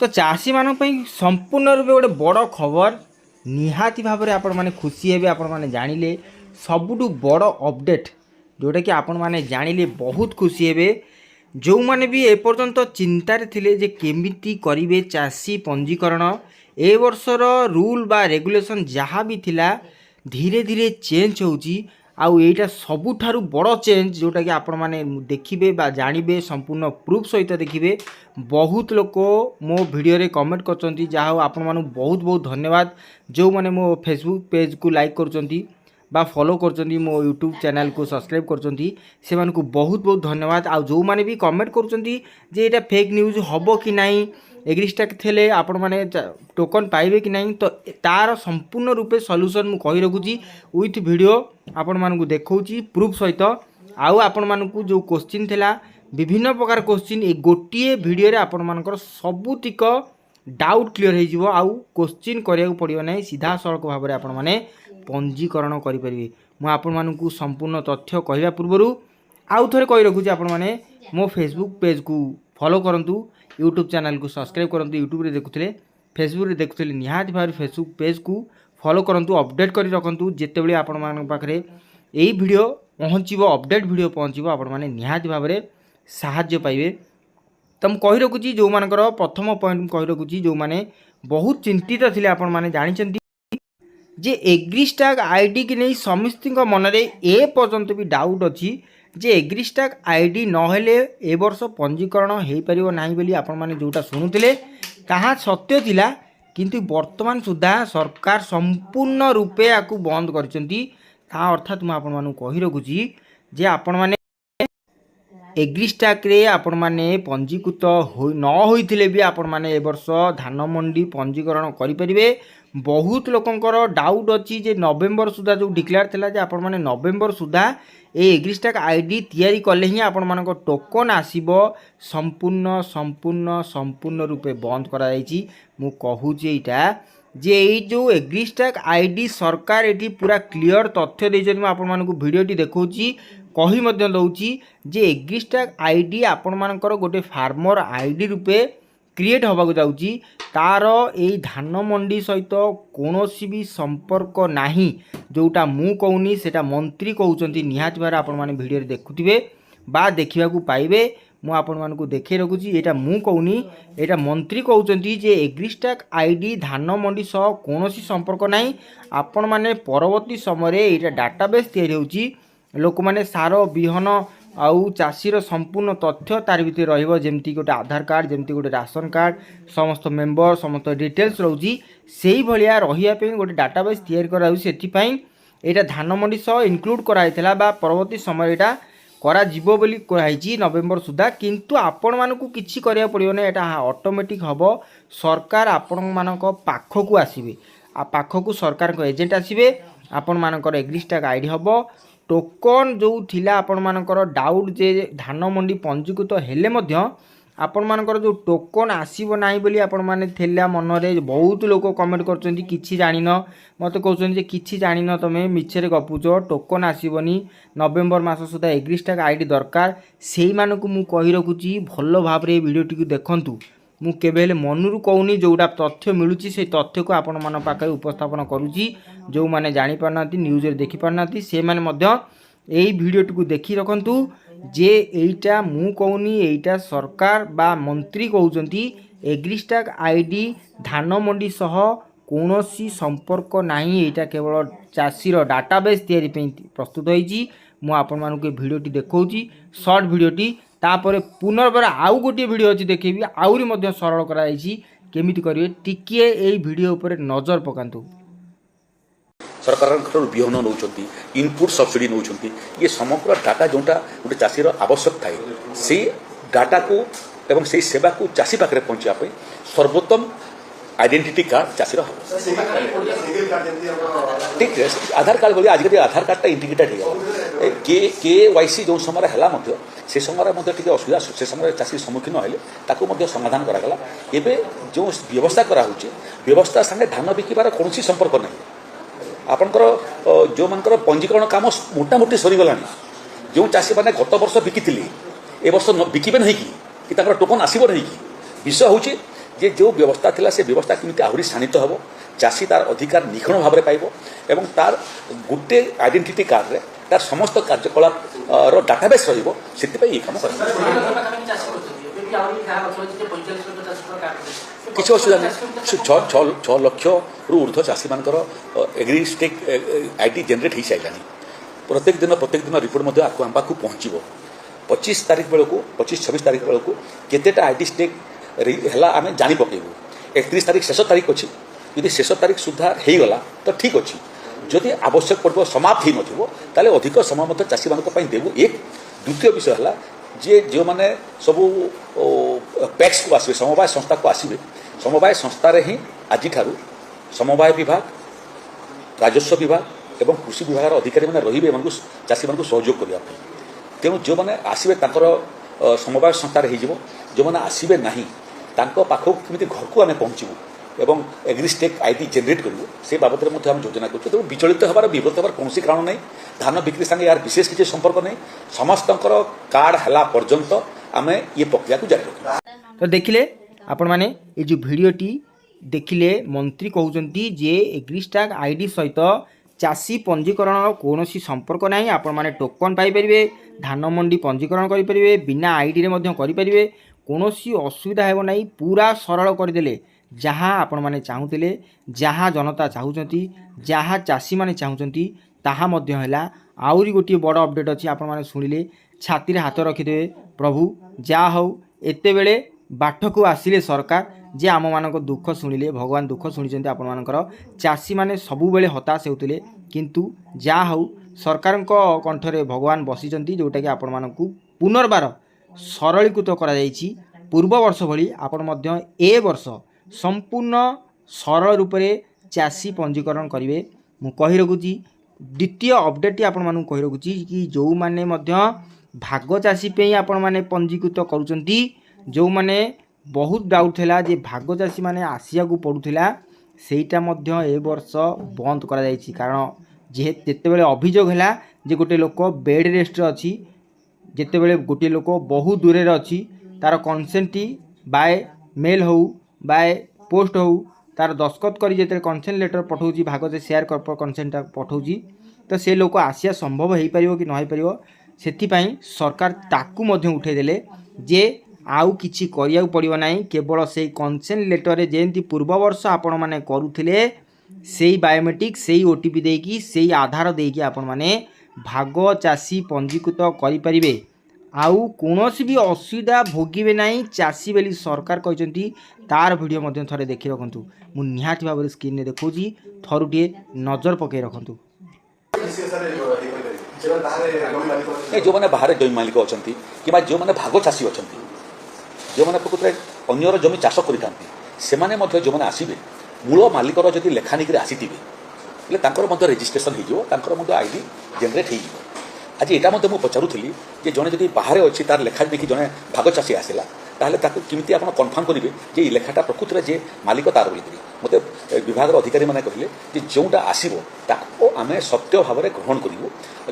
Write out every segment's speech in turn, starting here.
तो चाषी मान संपूर्ण रूपे गोटे बड़ खबर निहाती भाव में आपण मैंने खुशी हे आपण मैंने जानिले सबुठु बड़ अपडेट जोटा कि आपण मैंने जानिले बहुत खुशी हे। जो मैंने भी एपर्यंत चिंतार थिले जे केमिति करिवे चाषी पंजीकरण ए वर्षर रूल बा रेगुलेशन जहाँ भी थिला धीरे धीरे चेंज होउची आउ एटा सबुठारु बड़ चेंज जोटा कि आपण माने देखिबे बा जानिबे संपूर्ण प्रूफ सहित देखिबे। बहुत लोक मो वीडियो रे कमेंट करचंती जहा आपण मानु बहुत बहुत धन्यवाद जो माने मो फेसबुक पेज को लाइक करचंती बा फॉलो करचंती मो यूट्यूब चैनल को सब्सक्राइब करचंती से मानकु बहुत बहुत धन्यवाद। आ जो माने भी कमेंट करचंती जे एटा फेक न्यूज हबो कि नाही एग्रीस्टाक थेले आपण माने टोकन पाइबे कि नहीं तो तार संपूर्ण रूपे सॉल्यूशन मु कहि रखुची विथ वीडियो आपण मानकु देखौची प्रूफ सहित। आउ आपण मानकु जो क्वेश्चन थिला विभिन्न प्रकार क्वेश्चन ए गोटिए वीडियो रे आपण मानकर सबुतिक डाउट क्लियर हो जिवो आउ क्वेश्चन करिया पड़ियो नै सीधा सड़क भाव में आपण माने पंजीकरण करि परिबे। मु आपण मानकु संपूर्ण तथ्य कहवा पूर्व आउ थरे कहि रखुची आपण माने मो फेसबुक पेज को फॉलो करंतु यूट्यूब चैनल को सब्सक्राइब करंतु यूट्यूब रे देखुथिले फेसबुक रे देखुथिले निहाती भाव फेसबुक पेज को फॉलो करंतु अपडेट करि रखंतु जेतेबेले आपण मान पाखरे एई वीडियो पहुँचो अपडेट वीडियो पहुँचो आपण माने निहाती भाव में साहाय्य पाइबे। तो मुझे कहि रखुची जो मानकर प्रथम पॉइंट कहि रखुची जो माने बहुत चिंतित थिले आपण माने जानिचंती जे एग्रीस्टाक आईडी की नहीं समस्त मन में ए पर्यंत भी डाउट अच्छी जे एग्रीस्टाक आईडी नहेले ए वर्ष पंजीकरण हो पारिबो नाही बोली आपण माने जोटा शुणुले ताहा सत्य थिला किंतु वर्तमान सुधा सरकार संपूर्ण रूपे याकू बंद करचंती। ता अर्थात मु आपण मानु कहि रखुची जे आपण माने एग्रीस्टाक रे आपण माने पंजीकृत न होइथिले भी आपण माने ए वर्ष धान मंडी पंजीकरण करि परिबे। बहुत लोकंकर डाउट अच्छी जे नवेम्बर सुधा जो डिक्लेयर थिला जे आपण माने नवेम्बर सुधा ए एग्रीस्टाक आईडी तैयारी कले ही आपण मानक टोकन आसीबो संपूर्ण संपूर्ण संपूर्ण रूपे बंद करा जायछि। मु कहूची एटा जे ए जो एग्रीस्टाक आईडी सरकार एटी पूरा क्लियर तथ्य देछन। मु आपण मानक वीडियोटी देखौची कही मध्य दउची जे एग्रीस्टाक आईडी आपण मानकर गोटे फार्मर आईडी रूपे क्रिएट होबाक जाउची तार ए धान मंडी सहित कौनसी भी संपर्क नाही जोटा मु कहूनी सेटा मंत्री कहउचंती निहात भार आपण माने वीडियो रे देखुथिबे बा देखिबा को पाइबे। मु आपण मानकु देखे रखुची एटा मु कहूनी एटा मंत्री कहउचंती जे एग्रीस्टाक आईडी धान मंडी सह कौनसी संपर्क नाही आपण माने परवर्ती समय रे एटा डाटाबेस तैयारी होउची लोक माने सार बिहन आउ चाषीर संपूर्ण तथ्य तार भितर रहिबो जेमती गोटे आधार कार्ड जेमती गोटे राशन कार्ड समस्त मेंबर समस्त डिटेल्स रहउची सेही भलिया रहिया पे गोटे डाटाबेस तैयार कराउ सेति पई एटा धान मंडी सह इनक्लूड कराइथिला बा परवर्ती समय एटा करा जीवो बोली कहैछि नवेम्बर सुधा किंतु आपण मानकु किछि करिया पड़ियो नै एटा ऑटोमेटिक हबो सरकार आपण मानक पाखकु आसीबे आ पाखकु सरकार को एजेंट आसीबे आपण मानकर एग्रीस्टाक आईडी हबो टोकन जो थिला आपण मानकर डाउट जे धान मंडी पंजीकृत हेले मध्य आपण मानकर जो टोकन आसीबो नाही बोली आपण माने थेला मन रे बहुत लोक कमेंट करचंती किछि जानिन मते कहउचंती जे किछि जानिन तमे मिछरे गपुचो टोकन आसीबोनी नवेम्बर मास सुधा एग्रीस्टाक आईडी दरकार सेही मानकु मु कहि रखुची भलो भाव रे वीडियो टिकु देखंतु। मु केबेले मनुरु कहूनी जोटा तथ्य मिलुची से तथ्य को आपण मान पाखे उपस्थापन करूची जो माने जानि पारनाती न्यूज रे देखि पारनाती से माने मध्य एई वीडियोटी को देखि रखंतु जे एइटा मु कहूनी एइटा सरकार बा मंत्री कहउचंती एग्रीस्टाक आईडी धान मंडी सह कौनसी संपर्क नाही एइटा केवल चाषीर डाटाबेस तैयारी पे प्रस्तुत होईची। मु आपण मानकु वीडियोटी देखौची शॉर्ट वीडियोटी तापर पुनर्बार आउ गोटे वीडियो अच्छी देखेबी आउरी मध्य सरल कराई केमिति करिवे टिकिए एई वीडियो ऊपर नजर पकांतु। सरकार बिहन नौकरी इनपुट सब्सिडी नौकरी ये समग्र डाटा जोटा गोटे चाषीर आवश्यक थाए से डाटा को एवं से सेवा को चाषी पाखे पहुँचापी सर्वोत्तम आइडेंटिटी कार्ड चाषीर हम ठीक है आधार कार्ड बोली आजिकल आधार कार्डटा इंटीग्रेटेड हो KYC जो समय है से समय असुविधा से समय चाषी सम्मुखीन हेले ताकू समाधान करागला एबे जो व्यवस्था कराउची व्यवस्था संगे धान बिकिबार कौन संपर्क नहीं आपनकर जो मानकर पंजीकरण काम मोटामोटी सरीगला जो चाषी मैंने गत वर्ष बिकी ए वर्ष बिकिबे नहीं कि टोकन आसब नहीं कि विषय हूँ ଯେ ଯେଉଁ ବ୍ୟବସ୍ଥା ଥିଲା ସେ ବ୍ୟବସ୍ଥା କେମିତି ଆହୁରି ଶାଣିତ ହେବ, ଚାଷୀ ତାର ଅଧିକାର ନିଖୁଣ ଭାବରେ ପାଇବ ଏବଂ ତାର ଗୋଟେ ଆଇଡେଣ୍ଟିଟି କାର୍ଡରେ ତାର ସମସ୍ତ କାର୍ଯ୍ୟକଳାପର ଡାଟାବେସ୍ ରହିବ, ସେଥିପାଇଁ ଏହି କାମ କରାଯାଉଛି। କିଛି ଅସୁବିଧା ନାହିଁ। 6 ଲକ୍ଷରୁ ଉର୍ଦ୍ଧ୍ୱ ଚାଷୀମାନଙ୍କର ଏଗ୍ରିଷ୍ଟେକ୍ ଆଇଡି ଜେନେରେଟ୍ ହୋଇସାରିଲାଣି। ପ୍ରତ୍ୟେକ ଦିନ ରିପୋର୍ଟ ମଧ୍ୟ ଆମ ପାଖକୁ ପହଞ୍ଚିବ। 25 ତାରିଖ ବେଳକୁ 25-26 ତାରିଖ ବେଳକୁ କେତେଟା ଆଇଡି ଷ୍ଟେକ୍ ହେଲା ଆମେ ଜାଣି ପକାଇବୁ। 31 ତାରିଖ ଶେଷ ତାରିଖ ଅଛି। ଯଦି ଶେଷ ତାରିଖ ସୁଦ୍ଧା ହେଇଗଲା ତ ଠିକ୍ ଅଛି। ଯଦି ଆବଶ୍ୟକ ପଡ଼ିବ ସମାପ୍ତ ହୋଇନଥିବ ତାହେଲେ ଅଧିକ ସମୟ ମଧ୍ୟ ଚାଷୀମାନଙ୍କ ପାଇଁ ଦେବୁ। ଦ୍ୱିତୀୟ ବିଷୟ ହେଲା ଯେ ଯେଉଁମାନେ ସବୁ ପ୍ୟାକ୍ସକୁ ଆସିବେ, ସମବାୟ ସଂସ୍ଥାକୁ ଆସିବେ, ସମବାୟ ସଂସ୍ଥାରେ ହିଁ ଆଜିଠାରୁ ସମବାୟ ବିଭାଗ, ରାଜସ୍ୱ ବିଭାଗ ଏବଂ କୃଷି ବିଭାଗର ଅଧିକାରୀମାନେ ରହିବେ ଏମାନଙ୍କୁ ଚାଷୀମାନଙ୍କୁ ସହଯୋଗ କରିବା ପାଇଁ। ତେଣୁ ଯେଉଁମାନେ ଆସିବେ ତାଙ୍କର ସମବାୟ ସଂସ୍ଥାରେ ହେଇଯିବ, ଯେଉଁମାନେ ଆସିବେ ନାହିଁ ତାଙ୍କ ପାଖକୁ କେମିତି ଘରକୁ ଆମେ ପହଞ୍ଚିବୁ ଏବଂ ଏଗ୍ରିଷ୍ଟେକ୍ ଆଇଡି ଜେନେରେଟ୍ କରିବୁ ସେ ବାବଦରେ ମଧ୍ୟ ଆମେ ଯୋଜନା କରୁଛୁ। ତେଣୁ ବିଚଳିତ ହେବାର ବିବ୍ରତ ହେବାର କୌଣସି କାରଣ ନାହିଁ। ଧାନ ବିକ୍ରି ସାଙ୍ଗେ ଏହାର ବିଶେଷ କିଛି ସମ୍ପର୍କ ନାହିଁ। ସମସ୍ତଙ୍କର କାର୍ଡ଼ ହେଲା ପର୍ଯ୍ୟନ୍ତ ଆମେ ଏ ପ୍ରକ୍ରିୟାକୁ ଜାରି ରଖିବୁ। ତ ଦେଖିଲେ ଆପଣମାନେ ଏ ଯେଉଁ ଭିଡ଼ିଓଟି ଦେଖିଲେ ମନ୍ତ୍ରୀ କହୁଛନ୍ତି ଯେ ଏଗ୍ରିଷ୍ଟାକ୍ ଆଇଡି ସହିତ ଚାଷୀ ପଞ୍ଜୀକରଣର କୌଣସି ସମ୍ପର୍କ ନାହିଁ। ଆପଣମାନେ ଟୋକନ୍ ପାଇପାରିବେ, ଧାନ ମଣ୍ଡି ପଞ୍ଜୀକରଣ କରିପାରିବେ, ବିନା ଆଇଡ଼ିରେ ମଧ୍ୟ କରିପାରିବେ, କୌଣସି ଅସୁବିଧା ହେବ ନାହିଁ। ପୁରା ସରଳ କରିଦେଲେ। ଯାହା ଆପଣମାନେ ଚାହୁଁଥିଲେ, ଯାହା ଜନତା ଚାହୁଁଛନ୍ତି, ଯାହା ଚାଷୀମାନେ ଚାହୁଁଛନ୍ତି ତାହା ମଧ୍ୟ ହେଲା। ଆହୁରି ଗୋଟିଏ ବଡ଼ ଅପଡ଼େଟ୍ ଅଛି, ଆପଣମାନେ ଶୁଣିଲେ ଛାତିରେ ହାତ ରଖିଦେବେ, ପ୍ରଭୁ ଯାହା ହେଉ ଏତେବେଳେ ବାଟକୁ ଆସିଲେ ସରକାର ଯେ ଆମମାନଙ୍କ ଦୁଃଖ ଶୁଣିଲେ, ଭଗବାନ ଦୁଃଖ ଶୁଣିଛନ୍ତି ଆପଣମାନଙ୍କର। ଚାଷୀମାନେ ସବୁବେଳେ ହତାଶ ହେଉଥିଲେ, କିନ୍ତୁ ଯାହା ହେଉ ସରକାରଙ୍କ କଣ୍ଠରେ ଭଗବାନ ବସିଛନ୍ତି, ଯେଉଁଟାକି ଆପଣମାନଙ୍କୁ ପୁନର୍ବାର ସରଳୀକୃତ କରାଯାଇଛି। ପୂର୍ବ ବର୍ଷ ଭଳି ଆପଣ ମଧ୍ୟ ଏ ବର୍ଷ ସମ୍ପୂର୍ଣ୍ଣ ସରଳ ରୂପରେ ଚାଷୀ ପଞ୍ଜୀକରଣ କରିବେ। ମୁଁ କହି ରଖୁଛି ଦ୍ୱିତୀୟ ଅପଡ଼େଟ୍ଟି ଆପଣମାନଙ୍କୁ କହି ରଖୁଛି କି ଯେଉଁମାନେ ମଧ୍ୟ ଭାଗ ଚାଷୀ ପାଇଁ ଆପଣମାନେ ପଞ୍ଜୀକୃତ କରୁଛନ୍ତି, ଯେଉଁମାନେ ବହୁତ ଡାଉଟ୍ ଥିଲା ଯେ ଭାଗ ଚାଷୀମାନେ ଆସିବାକୁ ପଡ଼ୁଥିଲା, ସେଇଟା ମଧ୍ୟ ଏ ବର୍ଷ ବନ୍ଦ କରାଯାଇଛି। କାରଣ ଯେତେବେଳେ ଅଭିଯୋଗ ହେଲା ଯେ ଗୋଟେ ଲୋକ ବେଡ୍ ରେଷ୍ଟରେ ଅଛି, ଯେତେବେଳେ ଗୋଟିଏ ଲୋକ ବହୁ ଦୂରରେ ଅଛି, ତାର କନସେଣ୍ଟଟି ବାଏ ମେଲ୍ ହେଉ ବାଏ ପୋଷ୍ଟ ହେଉ ତାର ଦସ୍ତଖତ କରି ଯେତେବେଳେ କନସେଣ୍ଟ ଲେଟର ପଠାଉଛି, ଭାଗ ସେୟାର କନସେଣ୍ଟଟା ପଠାଉଛି, ତ ସେ ଲୋକ ଆସିବା ସମ୍ଭବ ହୋଇପାରିବ କି ନ ହୋଇପାରିବ, ସେଥିପାଇଁ ସରକାର ତାକୁ ମଧ୍ୟ ଉଠାଇ ଦେଲେ ଯେ ଆଉ କିଛି କରିବାକୁ ପଡ଼ିବ ନାହିଁ। କେବଳ ସେଇ କନସେଣ୍ଟ ଲେଟରରେ ଯେମିତି ପୂର୍ବ ବର୍ଷ ଆପଣମାନେ କରୁଥିଲେ ସେଇ ବାୟୋମେଟ୍ରିକ୍, ସେଇ OTP ଦେଇକି, ସେଇ ଆଧାର ଦେଇକି ଆପଣମାନେ ଭାଗ ଚାଷୀ ପଞ୍ଜୀକୃତ କରିପାରିବେ। ଆଉ କୌଣସି ବି ଅସୁବିଧା ଭୋଗିବେ ନାହିଁ ଚାଷୀ ବୋଲି ସରକାର କହିଛନ୍ତି। ତାର ଭିଡ଼ିଓ ମଧ୍ୟ ଥରେ ଦେଖି ରଖନ୍ତୁ। ମୁଁ ନିହାତି ଭାବରେ ସ୍କ୍ରିନ୍ରେ ଦେଖାଉଛି, ଥରୁଟିଏ ନଜର ପକାଇ ରଖନ୍ତୁ। ଯେଉଁମାନେ ବାହାରେ ଜମି ମାଲିକ ଅଛନ୍ତି କିମ୍ବା ଯେଉଁମାନେ ଭାଗ ଚାଷୀ ଅଛନ୍ତି, ଯେଉଁମାନେ ପ୍ରକୃତରେ ଅନ୍ୟର ଜମି ଚାଷ କରିଥାନ୍ତି, ସେମାନେ ମଧ୍ୟ ଯେଉଁମାନେ ଆସିବେ ମୂଳ ମାଲିକର ଯଦି ଲେଖା ନେଇକରି ଆସିଥିବେ ହେଲେ ତାଙ୍କର ମଧ୍ୟ ରେଜିଷ୍ଟ୍ରେସନ୍ ହୋଇଯିବ, ତାଙ୍କର ମଧ୍ୟ ଆଇଡି ଜେନେରେଟ୍ ହୋଇଯିବ। ଆଜି ଏଇଟା ମଧ୍ୟ ମୁଁ ପଚାରୁଥିଲି ଯେ ଜଣେ ଯଦି ବାହାରେ ଅଛି ତାର ଲେଖା ନେଇକି ଜଣେ ଭାଗ ଚାଷୀ ଆସିଲା ତାହେଲେ ତାକୁ କେମିତି ଆପଣ କନଫର୍ମ କରିବେ ଯେ ଏଇ ଲେଖାଟା ପ୍ରକୃତରେ ଯେ ମାଲିକ ତାର ବୋଲିକରି। ମୋତେ ବିଭାଗର ଅଧିକାରୀମାନେ କହିଲେ ଯେ ଯେଉଁଟା ଆସିବ ତାକୁ ଆମେ ସତ୍ୟ ଭାବରେ ଗ୍ରହଣ କରିବୁ।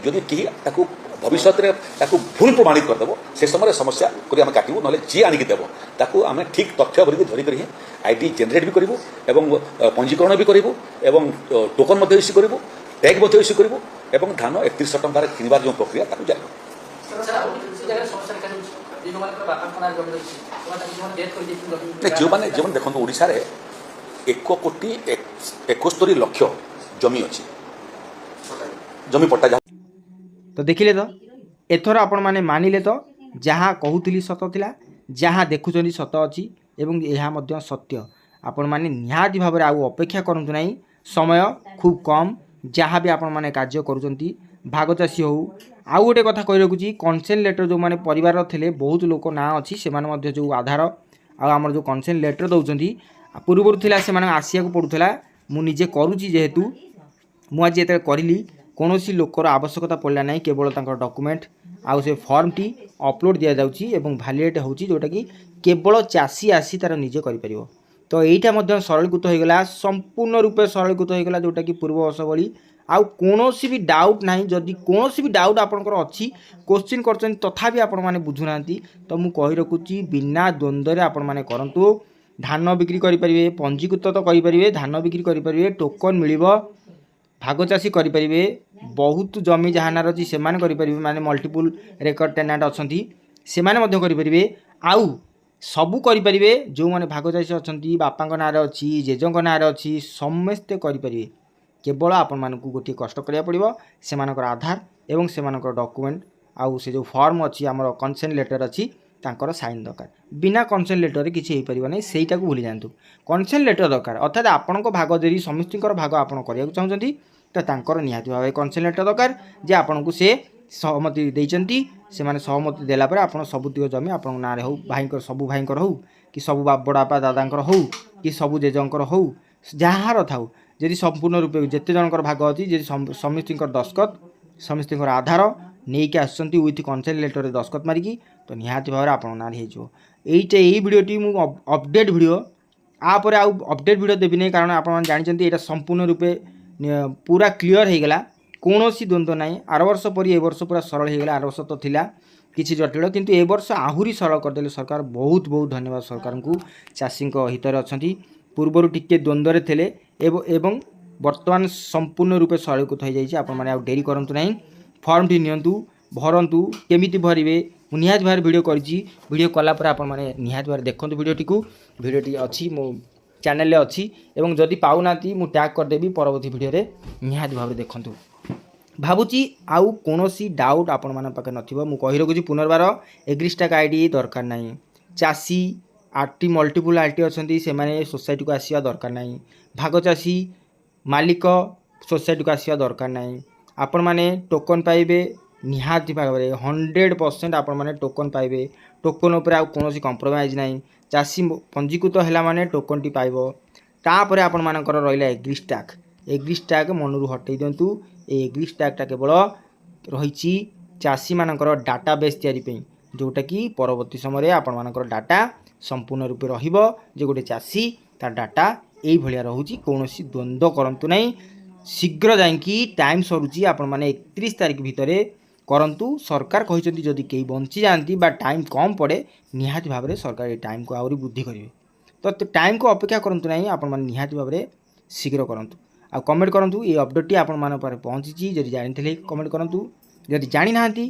ଯଦି କେହି ତାକୁ ଭବିଷ୍ୟତରେ ତାକୁ ଭୁଲ ପ୍ରମାଣିତ କରିଦେବ ସେ ସମୟରେ ସମସ୍ୟା କରି ଆମେ କାଟିବୁ, ନହେଲେ ଯିଏ ଆଣିକି ଦେବ ତାକୁ ଆମେ ଠିକ୍ ତଥ୍ୟ ଭରିକି ଧରିକରି ହିଁ ଆଇଡି ଜେନେରେଟ୍ ବି କରିବୁ ଏବଂ ପଞ୍ଜୀକରଣ ବି କରିବୁ ଏବଂ ଟୋକନ୍ ମଧ୍ୟ ଇସ୍ୟୁ କରିବୁ, ট্যাগ ମଧ୍ୟ ইস্যু କରିବୁ ଏବଂ ଧାନ 3100 ଟଙ୍କାରେ କିଣିବାର ଯେଉଁ ପ୍ରକ୍ରିୟା ତାକୁ ଜାଣିବୁ। ଯେଉଁମାନେ ଦେଖନ୍ତୁ ଓଡ଼ିଶାରେ 1,71,00,000 ଜମି ଅଛି, ଜମି ପଟ୍ଟା। ତ ଦେଖିଲେ ତ ଏଥର ଆପଣମାନେ ମାନିଲେ ତ ଯାହା କହୁଥିଲି ସତ ଥିଲା, ଯାହା ଦେଖୁଛନ୍ତି ସତ ଅଛି ଏବଂ ଏହା ମଧ୍ୟ ସତ୍ୟ। ଆପଣମାନେ ନିହାତି ଭାବରେ ଆଉ ଅପେକ୍ଷା କରନ୍ତୁ ନାହିଁ, ସମୟ ଖୁବ୍ କମ୍। ଯାହା ବି ଆପଣମାନେ କାର୍ଯ୍ୟ କରୁଛନ୍ତି ଭାଗ ଚାଷୀ ହେଉ, ଆଉ ଗୋଟେ କଥା କହି ରଖୁଛି, କନସେଣ୍ଟ ଲେଟର ଯେଉଁମାନେ ପରିବାରର ଥିଲେ ବହୁତ ଲୋକ ନାଁ ଅଛି, ସେମାନେ ମଧ୍ୟ ଯେଉଁ ଆଧାର ଆଉ ଆମର ଯେଉଁ କନସେଣ୍ଟ ଲେଟର ଦେଉଛନ୍ତି, ପୂର୍ବରୁ ଥିଲା ସେମାନେ ଆସିବାକୁ ପଡ଼ୁଥିଲା। ମୁଁ ନିଜେ କରୁଛି ଯେହେତୁ ମୁଁ ଆଜି ଯେତେବେଳେ କରିଲି କୌଣସି ଲୋକର ଆବଶ୍ୟକତା ପଡ଼ିଲା ନାହିଁ, କେବଳ ତାଙ୍କର ଡକୁମେଣ୍ଟ ଆଉ ସେ ଫର୍ମଟି ଅପଲୋଡ଼ ଦିଆଯାଉଛି ଏବଂ ଭ୍ୟାଲିଡେଟ୍ ହେଉଛି, ଯେଉଁଟାକି କେବଳ ଚାଷୀ ଆସି ତାର ନିଜେ କରିପାରିବ। ତ ଏଇଟା ମଧ୍ୟ ସରଳୀକୃତ ହୋଇଗଲା, ସମ୍ପୂର୍ଣ୍ଣ ରୂପେ ସରଳୀକୃତ ହୋଇଗଲା, ଯେଉଁଟାକି ପୂର୍ବ ବର୍ଷ ଭଳି ଆଉ କୌଣସି ବି ଡାଉଟ୍ ନାହିଁ। ଯଦି କୌଣସି ବି ଡାଉଟ୍ ଆପଣଙ୍କର ଅଛି, କୋଶ୍ଚିନ୍ କରୁଛନ୍ତି ତଥାପି ଆପଣମାନେ ବୁଝୁନାହାନ୍ତି, ତ ମୁଁ କହି ରଖୁଛି ବିନା ଦ୍ୱନ୍ଦ୍ୱରେ ଆପଣମାନେ କରନ୍ତୁ। ଧାନ ବିକ୍ରି କରିପାରିବେ, ପଞ୍ଜୀକୃତ ତ କରିପାରିବେ, ଧାନ ବିକ୍ରି କରିପାରିବେ, ଟୋକନ୍ ମିଳିବ, ଭାଗ ଚାଷୀ କରିପାରିବେ, ବହୁତ ଜମି ଯାହା ନାଁରେ ଅଛି ସେମାନେ କରିପାରିବେ, ମାନେ ମଲ୍ଟିପୁଲ୍ ରେକର୍ଡ ଟେନାଣ୍ଟ ଅଛନ୍ତି ସେମାନେ ମଧ୍ୟ କରିପାରିବେ। ଆଉ ସବୁ କରିପାରିବେ ଯେଉଁମାନେ ଭାଗ ଚାଷୀ ଅଛନ୍ତି, ବାପାଙ୍କ ନାଁରେ ଅଛି, ଜେଜେଙ୍କ ନାଁରେ ଅଛି, ସମସ୍ତେ କରିପାରିବେ। କେବଳ ଆପଣମାନଙ୍କୁ ଗୋଟିଏ କଷ୍ଟ କରିବାକୁ ପଡ଼ିବ, ସେମାନଙ୍କର ଆଧାର ଏବଂ ସେମାନଙ୍କର ଡକୁମେଣ୍ଟ ଆଉ ସେ ଯେଉଁ ଫର୍ମ ଅଛି ଆମର କନସେଣ୍ଟ ଲେଟର୍ ଅଛି ତାଙ୍କର ସାଇନ୍ ଦରକାର। ବିନା କନସେଣ୍ଟ ଲେଟର୍ରେ କିଛି ହେଇପାରିବ ନାହିଁ, ସେଇଟାକୁ ଭୁଲି ଯାଆନ୍ତୁ। କନସେଣ୍ଟ ଲେଟର୍ ଦରକାର, ଅର୍ଥାତ୍ ଆପଣଙ୍କ ଭାଗ ଯଦି ସମସ୍ତଙ୍କର ଭାଗ ଆପଣ କରିବାକୁ ଚାହୁଁଛନ୍ତି ତ ତାଙ୍କର ନିହାତି ଭାବେ କନସେଣ୍ଟ ଲେଟର୍ ଦରକାର ଯେ ଆପଣଙ୍କୁ ସେ ସହମତି ଦେଇଛନ୍ତି। ସେମାନେ ସହମତି ଦେଲା ପରେ ଆପଣ ସବୁତିକ ଜମି ଆପଣଙ୍କ ନାଁରେ ହେଉ, ଭାଇଙ୍କର ସବୁ ଭାଇଙ୍କର ହେଉ କି ସବୁ ବଡ଼ବାପା ଦାଦାଙ୍କର ହେଉ କି ସବୁ ଜେଜେଙ୍କର ହେଉ, ଯାହାର ଥାଉ, ଯଦି ସମ୍ପୂର୍ଣ୍ଣ ରୂପେ ଯେତେ ଜଣଙ୍କର ଭାଗ ଅଛି ଯଦି ସମସ୍ତଙ୍କର ଦସ୍ତଖତ ସମସ୍ତଙ୍କର ଆଧାର ନେଇକି ଆସୁଛନ୍ତି ୱିଥ୍ କନସେଣ୍ଟ ଲେଟର୍ରେ ଦସ୍ତଖତ ମାରିକି ତ ନିହାତି ଭାବରେ ଆପଣଙ୍କ ନାଁରେ ହେଇଯିବ। ଏଇ ଭିଡ଼ିଓଟି ମୁଁ ଅପଡ଼େଟ୍ ଭିଡ଼ିଓ, ଆପରେ ଆଉ ଅପଡ଼େଟ୍ ଭିଡ଼ିଓ ଦେବି ନାହିଁ, କାରଣ ଆପଣମାନେ ଜାଣିଛନ୍ତି ଏଇଟା ସମ୍ପୂର୍ଣ୍ଣ ରୂପେ ପୁରା କ୍ଲିଅର୍ ହେଇଗଲା, କୌଣସି ଦ୍ୱନ୍ଦ୍ୱ ନାହିଁ। ଆର ବର୍ଷ ପରି ଏ ବର୍ଷ ପୁରା ସରଳ ହେଇଗଲା। ଆର ବର୍ଷ ତ ଥିଲା କିଛି ଜଟିଳ, କିନ୍ତୁ ଏ ବର୍ଷ ଆହୁରି ସରଳ କରିଦେଲେ ସରକାର। ବହୁତ ବହୁତ ଧନ୍ୟବାଦ ସରକାରଙ୍କୁ, ଚାଷୀଙ୍କ ହିତରେ ଅଛନ୍ତି। ପୂର୍ବରୁ ଟିକେ ଦ୍ୱନ୍ଦ୍ୱରେ ଥିଲେ ଏବଂ ବର୍ତ୍ତମାନ ସମ୍ପୂର୍ଣ୍ଣ ରୂପେ ସରଳୀକୃତ ହୋଇଯାଇଛି। ଆପଣମାନେ ଆଉ ଡେରି କରନ୍ତୁ ନାହିଁ, ଫର୍ମଟି ନିଅନ୍ତୁ, ଭରନ୍ତୁ। କେମିତି ଭରିବେ ମୁଁ ନିହାତି ଭାବରେ ଭିଡ଼ିଓ କରିଛି, ଭିଡ଼ିଓ କଲା ପରେ ଆପଣମାନେ ନିହାତି ଭାବରେ ଦେଖନ୍ତୁ ଭିଡ଼ିଓଟି ଅଛି ମୋ ଚ୍ୟାନେଲରେ ଅଛି ଏବଂ ଯଦି ପାଉନାହାନ୍ତି ମୁଁ ଟ୍ୟାଗ୍ କରିଦେବି ପରବର୍ତ୍ତୀ ଭିଡ଼ିଓରେ, ନିହାତି ଭାବରେ ଦେଖନ୍ତୁ। ଭାବୁଛି ଆଉ କୌଣସି ଡାଉଟ୍ ଆପଣମାନଙ୍କ ପାଖରେ ନଥିବ। ମୁଁ କହି ରଖୁଛି ପୁନର୍ବାର, ଏଗ୍ରିଷ୍ଟାକ୍ ଆଇଡ଼ି ଦରକାର ନାହିଁ। ଚାଷୀ ଆର୍ଟି ମଲ୍ଟିପୁଲ୍ ଆର୍ଟି ଅଛନ୍ତି ସେମାନେ ସୋସାଇଟିକୁ ଆସିବା ଦରକାର ନାହିଁ। ଭାଗ ଚାଷୀ ମାଲିକ ସୋସାଇଟିକୁ ଆସିବା ଦରକାର ନାହିଁ। ଆପଣମାନେ ଟୋକନ୍ ପାଇବେ ନିହାତି ଭାବରେ 100% ଆପଣମାନେ ଟୋକନ୍ ପାଇବେ। ଟୋକନ୍ ଉପରେ ଆଉ କୌଣସି କମ୍ପ୍ରୋମାଇଜ୍ ନାହିଁ। ଚାଷୀ ପଞ୍ଜୀକୃତ ହେଲା ମାନେ ଟୋକନ୍ଟି ପାଇବ। ତାପରେ ଆପଣମାନଙ୍କର ରହିଲା ଏଗ୍ରିଷ୍ଟାକ୍ ମନରୁ ହଟେଇ ଦିଅନ୍ତୁ। এই ଏଗ୍ରିଷ୍ଟାକ୍ଟା କେବଳ ରହିଛି ଚାଷୀମାନଙ୍କର ଡାଟାବେସ୍ ତିଆରି ପାଇଁ, ଯେଉଁଟାକି ପରବର୍ତ୍ତୀ ସମୟରେ ଆପଣମାନଙ୍କର ଡାଟା ସମ୍ପୂର୍ଣ୍ଣ ରୂପେ ରହିବ ଯେ ଗୋଟେ ଚାଷୀ ତା ଡାଟା ଏଇଭଳିଆ ରହୁଛି। କୌଣସି ଦ୍ୱନ୍ଦ୍ୱ କରନ୍ତୁ ନାହିଁ, ଶୀଘ୍ର ଯାଇକି ଟାଇମ୍ ସରୁଛି, ଆପଣମାନେ 31 ତାରିଖ ଭିତରେ କରନ୍ତୁ। ସରକାର କହିଛନ୍ତି ଯଦି କେହି ବଞ୍ଚିଯାଆନ୍ତି ବା ଟାଇମ୍ କମ୍ ପଡ଼େ ନିହାତି ଭାବରେ ସରକାର ଏ ଟାଇମ୍କୁ ଆହୁରି ବୃଦ୍ଧି କରିବେ। ତ ଟାଇମ୍କୁ ଅପେକ୍ଷା କରନ୍ତୁ ନାହିଁ, ଆପଣମାନେ ନିହାତି ଭାବରେ ଶୀଘ୍ର କରନ୍ତୁ। ଆଉ କମେଣ୍ଟ କରନ୍ତୁ ଏଇ ଅପଡ଼େଟ୍ଟି ଆପଣମାନଙ୍କ ପାଖରେ ପହଞ୍ଚିଛି। ଯଦି ଜାଣିଥିଲେ କମେଣ୍ଟ କରନ୍ତୁ, ଯଦି ଜାଣିନାହାନ୍ତି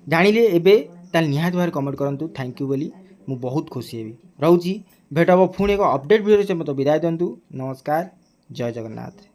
ଜାଣିଲେ ଏବେ ତାହେଲେ ନିହାତି ଭାବରେ କମେଣ୍ଟ କରନ୍ତୁ ଥ୍ୟାଙ୍କ ୟୁ ବୋଲି, ମୁଁ ବହୁତ ଖୁସି ହେବି। ରହୁଛି, ଭେଟ ହେବ ପୁଣି ଏକ ଅପଡ଼େଟ୍ ଭିଡ଼ିଓରେ, ସେ ମୋତେ ବିଦାୟ ଦିଅନ୍ତୁ। ନମସ୍କାର, ଜୟ ଜଗନ୍ନାଥ।